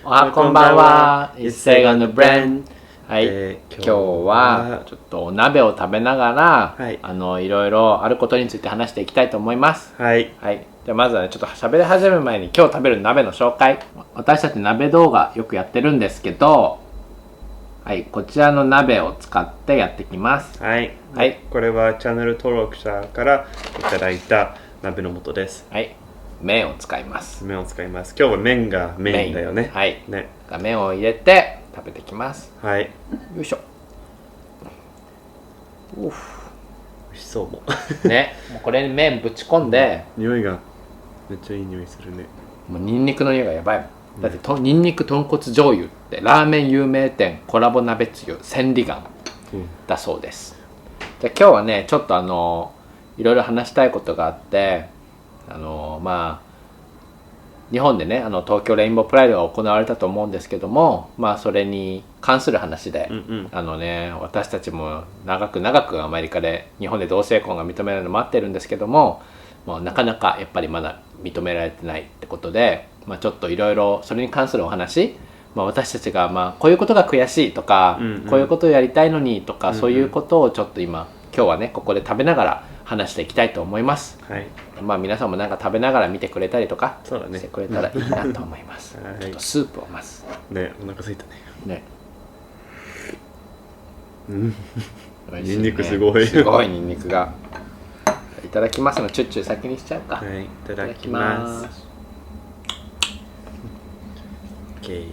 おはこんばんは。一斉がのブレン。はい、今日はちょっとお鍋を食べながら、はい、いろいろあることについて話していきたいと思います。はい。はい。じゃあまずはね、ちょっと喋り始める前に今日食べる鍋の紹介。私たち鍋動画よくやってるんですけど、はい、こちらの鍋を使ってやっていきます。はい。はい。これはチャンネル登録者からいただいた鍋の素です。はい。麺を使います。麺を使います。今日は麺がメインだよね。はい。ね。麺を入れて食べていきます。はい。よいしょ。美味しそうもね、もうこれに麺ぶち込んで、匂いがめっちゃいい匂いするね。もうニンニクの匂いがやばい。だってニンニク豚骨醤油ってラーメン有名店コラボ鍋つゆ千里眼だそうです。で今日はねちょっといろいろ話したいことがあって、日本でね東京レインボープライドが行われたと思うんですけども、それに関する話で、私たちも長くアメリカで日本で同性婚が認められるの待ってるんですけども、なかなかやっぱりまだ認められてないってことで、ちょっといろいろそれに関するお話、私たちがこういうことが悔しいとか、こういうことをやりたいのにとか、そういうことをちょっと今日はねここで食べながら話していきたいと思います。はい。皆さんもなんか食べながら見てくれたりとかそうだねしてくれたらいいなと思います。はい、ちょっとスープをまずね、お腹空いたね。ね。ニンニクすごい。すごいニンニクが。いただきますのチュッチュ先にしちゃうか。はい、いただきます。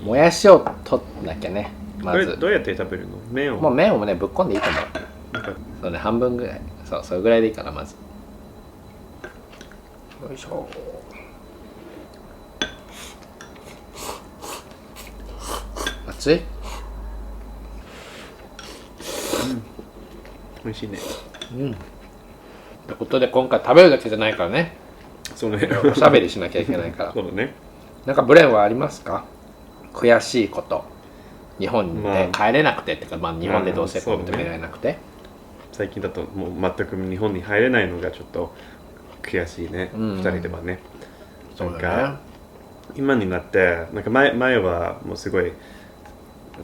もやしを取んなきゃね。まずこれどうやって食べるの？麺を？もう麺をねぶっこんでいいと思う。そうね、半分ぐらい。そうそれぐらいでいいからまず。よいしょ。熱い？美味しいね。ってことで今回食べるだけじゃないからね。そうね。おしゃべりしなきゃいけないから。そうだね。なんかブレンはありますか？悔しいこと。日本で帰れなくてってか、日本で同性婚認められなくて。最近だともう全く日本に入れないのがちょっと悔しいね、2人ではね。そうだね。今になってなんか前はもうすごい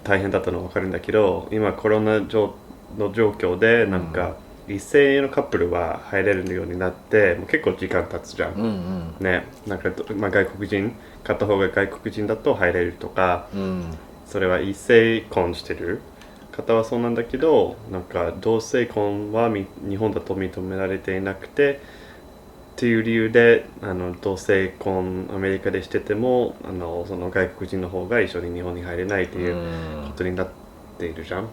大変だったの分かるんだけど、今コロナの状況でなんか異性のカップルは入れるようになってもう結構時間経つじゃん、ね。なんか、外国人片方が外国人だと入れるとか、それは異性婚してる方はそうなんだけど、なんか同性婚は日本だと認められていなくてっていう理由で同性婚アメリカでしててもその外国人の方が一緒に日本に入れないっていうことになっているじゃん。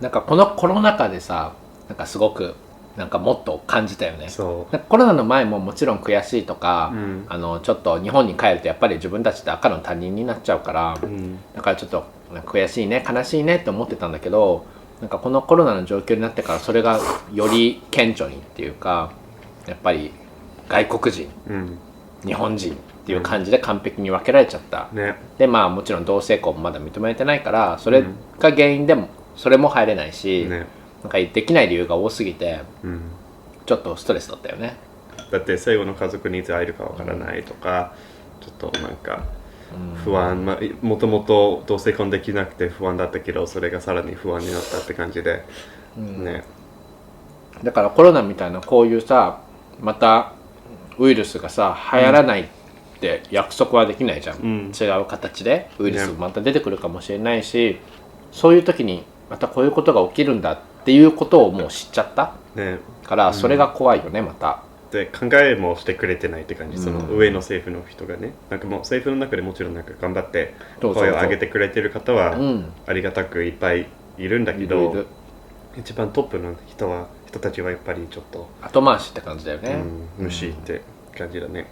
なんかこのコロナ禍でさ、なんかすごくなんかもっと感じたよね。そうコロナの前ももちろん悔しいとか、ちょっと日本に帰るとやっぱり自分たちって赤の他人になっちゃうから、だからちょっと悔しいね悲しいねって思ってたんだけど、なんかこのコロナの状況になってからそれがより顕著にっていうか、やっぱり外国人、日本人っていう感じで完璧に分けられちゃった、でもちろん同性婚もまだ認められてないから、それが原因でもそれも入れないし、なんかできない理由が多すぎて、ちょっとストレスだったよね。だって最後の家族にいつ会えるかわからないとか、ちょっとなんか不安、もともと同性婚できなくて不安だったけどそれがさらに不安になったって感じで、ね。だからコロナみたいなこういうさまたウイルスがさ流行らないって約束はできないじゃん、違う形でウイルスまた出てくるかもしれないし、そういう時にまたこういうことが起きるんだっていうことをもう知っちゃった、からそれが怖いよね、また。で考えもしてくれてないって感じ、その上の政府の人がね、なんかもう政府の中でもちろんなんか頑張って声を上げてくれてる方はありがたくいっぱいいるんだけど、一番トップの人たちはやっぱりちょっと後回しって感じだよね、無視って感じだね。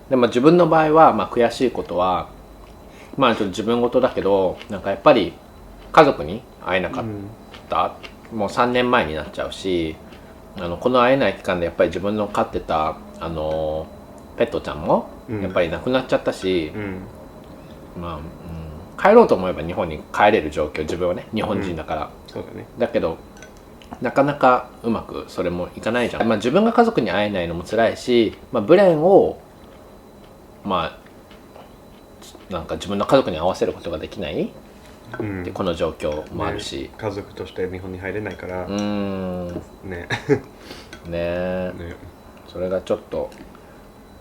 でも自分の場合は、悔しいことはちょっと自分事だけど、なんかやっぱり家族に会えなかった、もう3年前になっちゃうし、この会えない期間でやっぱり自分の飼ってたペットちゃんもやっぱり亡くなっちゃったし、帰ろうと思えば日本に帰れる状況、自分はね日本人だから、そうだね。だけどなかなかうまくそれもいかないじゃん。自分が家族に会えないのも辛いし、ブレンをなんか自分の家族に合わせることができない、でこの状況もあるし、家族として日本に入れないからねねそれがちょっと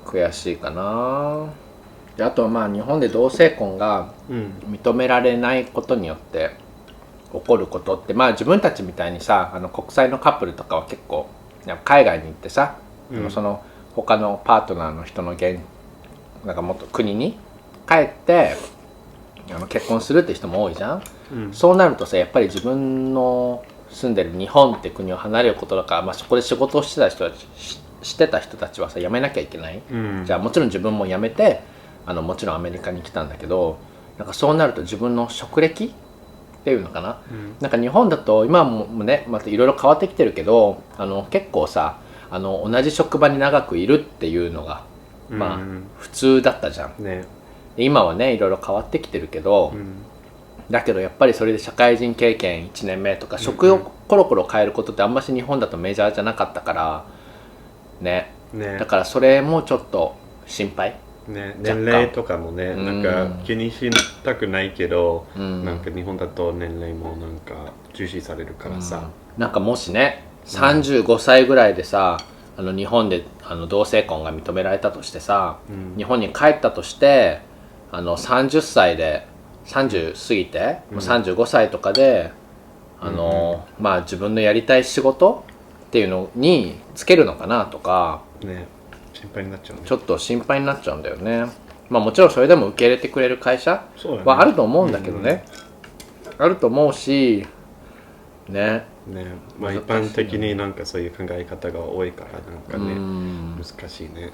悔しいかな。であとはまあ日本で同性婚が認められないことによって起こることって、まあ自分たちみたいにさ国際のカップルとかは結構海外に行ってさ、その他のパートナーの人のなんかもっと国に帰って結婚するって人も多いじゃん、そうなるとさやっぱり自分の住んでる日本って国を離れることだから、まあ、そこで仕事をしてた人たちはさ辞めなきゃいけない、じゃあもちろん自分も辞めてもちろんアメリカに来たんだけど、なんかそうなると自分の職歴っていうのかな、なんか日本だと今もねまたいろいろ変わってきてるけど結構さ同じ職場に長くいるっていうのがまあ普通だったじゃん、今はねいろいろ変わってきてるけど、だけどやっぱりそれで社会人経験1年目とか職をコロコロ変えることってあんまし日本だとメジャーじゃなかったからね、だからそれもちょっと心配ね、年齢とかもね、なんか気にしたくないけど、なんか日本だと年齢もなんか重視されるからさ、なんかもしね35歳ぐらいでさ日本で同性婚が認められたとしてさ、日本に帰ったとして30歳で30過ぎて、35歳とかでまあ自分のやりたい仕事っていうのにつけるのかなとかね、心配になっちゃうね。ちょっと心配になっちゃうんだよね。まあもちろんそれでも受け入れてくれる会社はあると思うんだけどね、あると思うしね、まあ一般的になんかそういう考え方が多いからなんかね難しいね。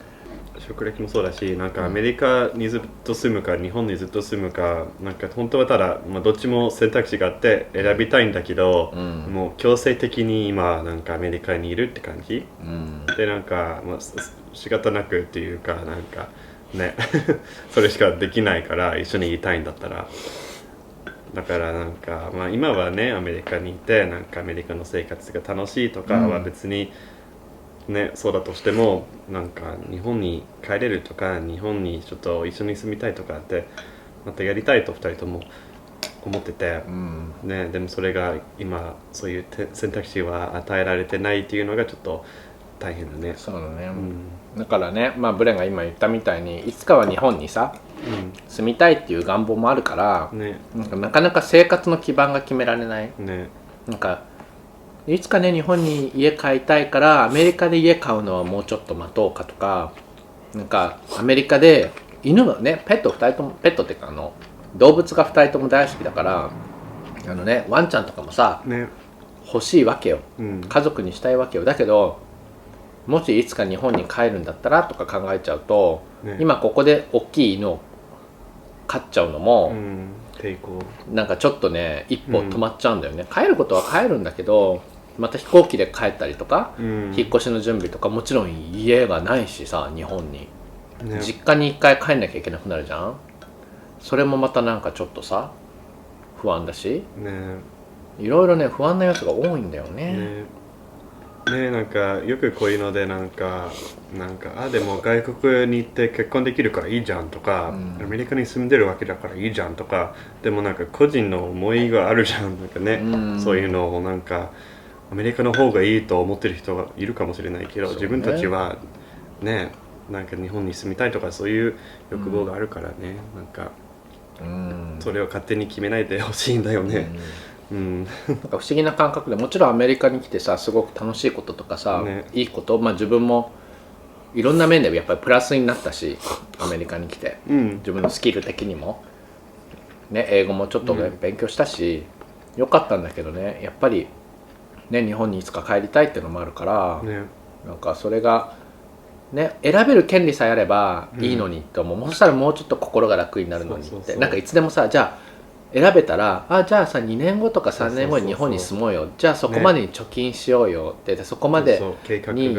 職歴もそうだし、なんかアメリカにずっと住むか日本にずっと住むか、なんか本当はただ、まあ、どっちも選択肢があって選びたいんだけど、もう強制的に今なんかアメリカにいるって感じ、でなんか、まあ、仕方なくっていうかなんかねそれしかできないから一緒にいたいんだったら、だからなんか、まあ、今はねアメリカにいてなんかアメリカの生活が楽しいとかは別に、ね、そうだとしてもなんか日本に帰れるとか日本にちょっと一緒に住みたいとかってまたやりたいと2人とも思ってて、ね、でもそれが今そういう選択肢は与えられてないっていうのがちょっと大変だね。そうだね、だからね、まあ、ブレンが今言ったみたいにいつかは日本にさ、住みたいっていう願望もあるから、なかなか生活の基盤が決められない、なんかいつかね日本に家買いたいからアメリカで家買うのはもうちょっと待とうかとか、なんかアメリカで犬のねペット2人ともペットっていうか動物が2人とも大好きだからワンちゃんとかもさ、欲しいわけよ、家族にしたいわけよ。だけどもしいつか日本に帰るんだったらとか考えちゃうと、今ここで大きい犬を飼っちゃうのも、抵抗なんかちょっとね一歩止まっちゃうんだよね、帰ることは帰るんだけどまた飛行機で帰ったりとか、引っ越しの準備とかもちろん家がないしさ日本に、実家に1回帰んなきゃいけなくなるじゃん。それもまたなんかちょっとさ不安だし、いろいろね不安な要素が多いんだよね。なんかよくこういうのでなんかでも外国に行って結婚できるからいいじゃんとか、アメリカに住んでるわけだからいいじゃんとか、でもなんか個人の思いがあるじゃん、なんかね、そういうのをなんかアメリカの方がいいと思ってる人がいるかもしれないけど、自分たちはねなんか日本に住みたいとかそういう欲望があるからね、なんかそれを勝手に決めないでほしいんだよね。なんか不思議な感覚で、もちろんアメリカに来てさすごく楽しいこととかさ、いいこと、まあ自分もいろんな面でやっぱりプラスになったし、アメリカに来て、自分のスキル的にもね英語もちょっと、勉強したしよかったんだけどね、やっぱりね日本にいつか帰りたいっていうのもあるから、なんかそれがね選べる権利さえあればいいのにって思う、そしたらもうちょっと心が楽になるのにって、なんかいつでもさじゃあ選べたらじゃあさ2年後とか3年後に日本に住もうよ、じゃあそこまでに貯金しようよって、そこまでに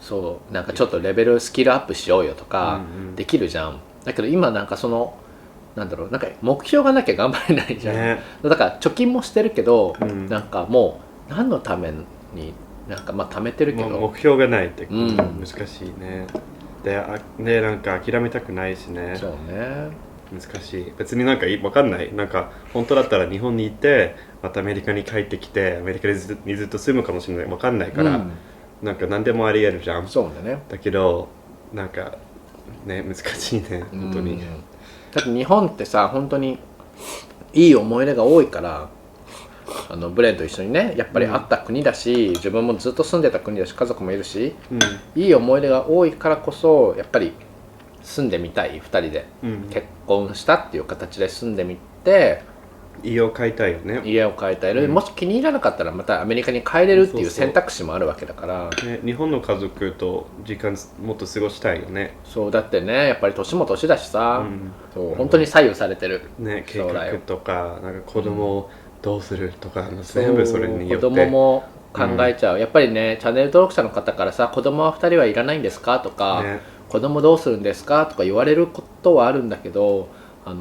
そうなんかちょっとレベルスキルアップしようよとかできるじゃん。だけど今なんかそのなんだろう、なんか目標がなきゃ頑張れないじゃん、だから貯金もしてるけど、なんかもう何のためになんかまあ貯めてるけど目標がないって難しいね。でなんか諦めたくないしね。そうね。難しい。別になんかわかんない。なんか本当だったら日本に行ってまたアメリカに帰ってきてアメリカにずっと住むかもしれない。わかんないから、なんか何でもありえるじゃん。そうだね。だけどなんかね難しいね本当に。だって日本ってさ本当にいい思い出が多いから、ブレンと一緒にねやっぱり会った国だし、自分もずっと住んでた国だし家族もいるし、いい思い出が多いからこそやっぱり住んでみたい2人で、結婚したっていう形で住んでみて家を買いたいよね。家を買いたい、もし気に入らなかったらまたアメリカに帰れるっていう選択肢もあるわけだから、ね、日本の家族と時間もっと過ごしたいよね。そうだってねやっぱり年も年だしさ、そう本当に左右されてる、ね、計画とかなんか子供をどうするとか、全部それによって子供も考えちゃう、やっぱりねチャンネル登録者の方からさ子供は2人はいらないんですかとか、子供どうするんですかとか言われることはあるんだけど、な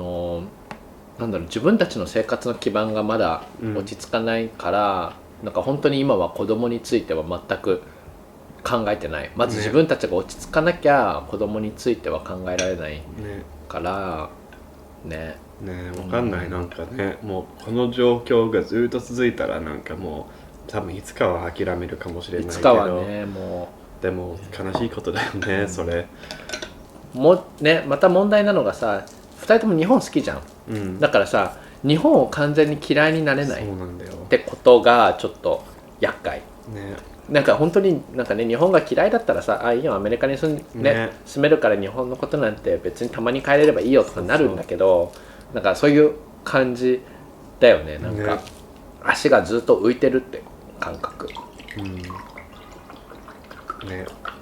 んだろう自分たちの生活の基盤がまだ落ち着かないから、なんか本当に今は子供については全く考えてない。まず自分たちが落ち着かなきゃ子供については考えられないからね。わかんない、なんかねもうこの状況がずっと続いたらなんかもう多分いつかは諦めるかもしれないけど、いつかはねもうでも悲しいことだよね、それもね。また問題なのがさ2人とも日本好きじゃん、だからさ日本を完全に嫌いになれないってことがちょっと厄介ね。なんか本当になんかね日本が嫌いだったらさいいよアメリカに住めるから日本のことなんて別にたまに帰れればいいよとかなるんだけど、なんかそういう感じだよね。なんか足がずっと浮いてるって感覚、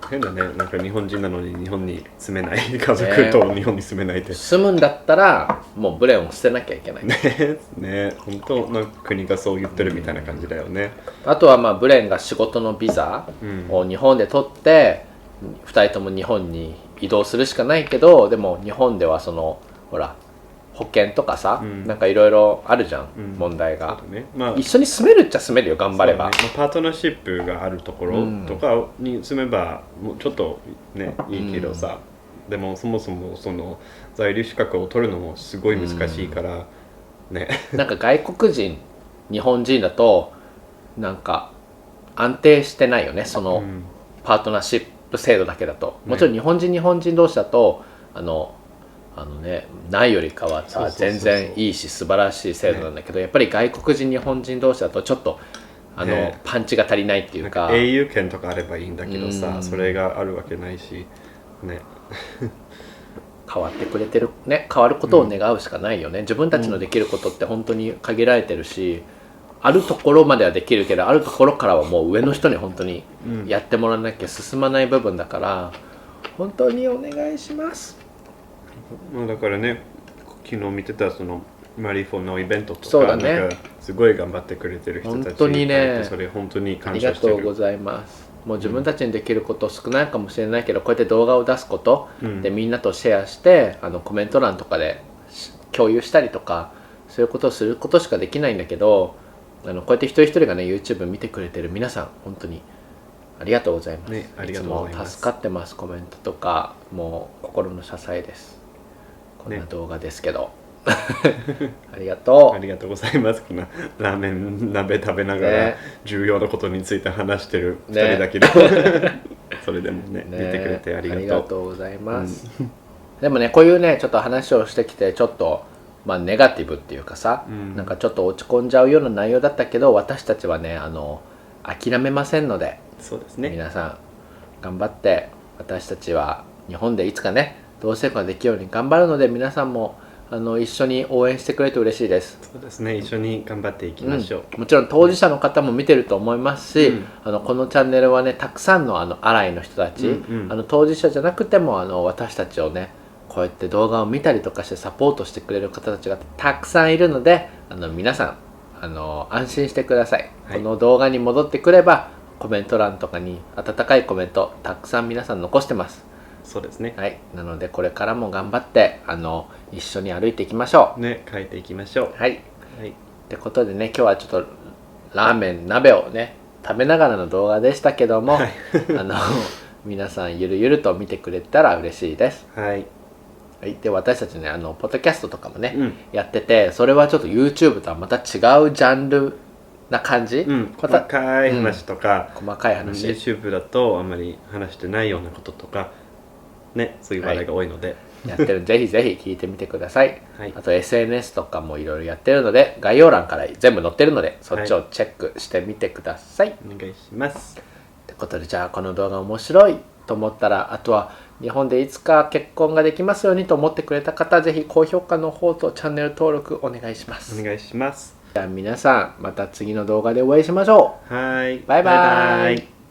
変だね。なんか日本人なのに日本に住めない家族と日本に住めないって、住むんだったらもうブレンを捨てなきゃいけないね本当なんか国がそう言ってるみたいな感じだよね。あとはまあブレンが仕事のビザを日本で取って、2人とも日本に移動するしかないけど、でも日本ではそのほら保険とかさ、なんかいろいろあるじゃん、問題が、一緒に住めるっちゃ住めるよ頑張れば、パートナーシップがあるところとかに住めばもうちょっとねいいけどさ、でもそもそもその在留資格を取るのもすごい難しいからねなんか外国人日本人だとなんか安定してないよね、そのパートナーシップ制度だけだと。もちろん日本人同士だとないよりかはさ全然いいし素晴らしい制度なんだけど、やっぱり外国人日本人同士だとちょっとパンチが足りないっていうか、英雄権とかあればいいんだけどさ、それがあるわけないしね変わってくれてるね、変わることを願うしかないよね、自分たちのできることって本当に限られてるし、あるところまではできるけどあるところからはもう上の人に本当にやってもらわなきゃ進まない部分だから、本当にお願いします。だからね昨日見てたそのマリフォのイベントとか、そうだね、なんかすごい頑張ってくれてる人たち、本当にねそれ本当に感謝してる。ありがとうございます。もう自分たちにできること少ないかもしれないけど、こうやって動画を出すこと、でみんなとシェアしてコメント欄とかで共有したりとかそういうことをすることしかできないんだけど、こうやって一人一人がね YouTube 見てくれてる皆さん本当にありがとうございます、ありがとうございます。いつも助かってます。コメントとかもう心の支えです。こんな動画ですけど、ありがとう。ありがとうございます。こんなラーメン鍋食べながら重要なことについて話してる2人だけど、それでもね見てくれてありがとう。ありがとうございます、でもねこういうねちょっと話をしてきてちょっとネガティブっていうかさ、なんかちょっと落ち込んじゃうような内容だったけど、私たちはね諦めませんので、そうですね、皆さん頑張って、私たちは日本でいつかね同性婚ができるように頑張るので、皆さんも一緒に応援してくれると嬉しいです。そうですね、一緒に頑張っていきましょう、もちろん当事者の方も見てると思いますし、このチャンネルはねたくさんのアライの人たち、当事者じゃなくても私たちをねこうやって動画を見たりとかしてサポートしてくれる方たちがたくさんいるので、皆さん安心してください、この動画に戻ってくればコメント欄とかに温かいコメントたくさん皆さん残してます。そうですね、はい、なのでこれからも頑張って一緒に歩いていきましょうね、変えていきましょう。はい、ってことでね今日はちょっとラーメン鍋をね食べながらの動画でしたけども、皆さんゆるゆると見てくれたら嬉しいです。はい、はい、で私たちねポッドキャストとかもね、やってて、それはちょっと YouTube とはまた違うジャンルな感じ、細かい話とか、細かい話 YouTube だとあんまり話してないようなこととかね、そういう話題が多いので、やってるぜひぜひ聞いてみてください、はい、あと SNS とかもいろいろやってるので概要欄から全部載ってるのでそっちをチェックしてみてください、お願いします。ってことで、じゃあこの動画面白いと思ったら、あとは日本でいつか結婚ができますようにと思ってくれた方、ぜひ高評価の方とチャンネル登録お願いします。お願いします。じゃあ皆さんまた次の動画でお会いしましょう。はい、バイバイ。